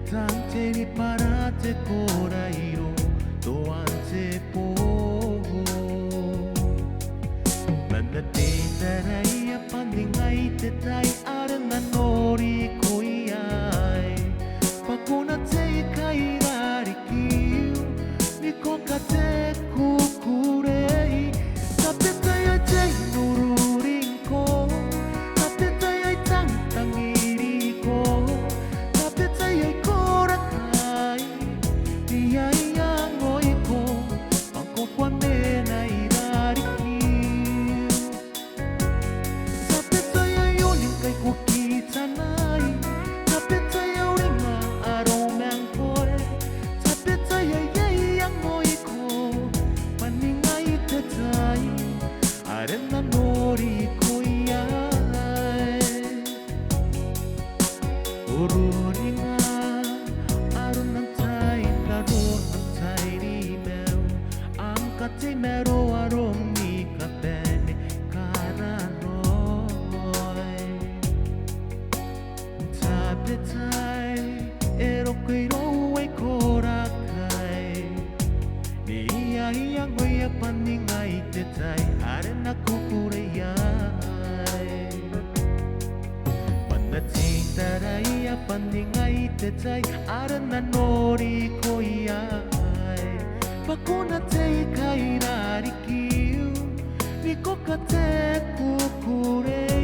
Tante parate corairo do ante po Nanda tendarai a pandingai te tai arana nori koiai Pakuna te kairari kiu Niko ka te kukurei Tape tai ai te nururin ko Tape tai ai tangtangiri ko Tape tai ai korakai Diai ang oi ko Pangko kwame na irari kiu Tape tai ai uling kai kukitanai Tape tai au ringa aromang koe Tape tai ai yei ang oi ko Paningai te tai Arena nori koiai Ururinga Arun ng tai Laro ng tai ni Mel Ang kati mero arom ni Kapene Karanoy Tape tai Ero kairo ay korakai Ni iya iya ngoya paningay te tai Arena kukurayay Panating taray pandingay te tai Arena nori koyay Pakuna te kairari kiu Niko ka te kukure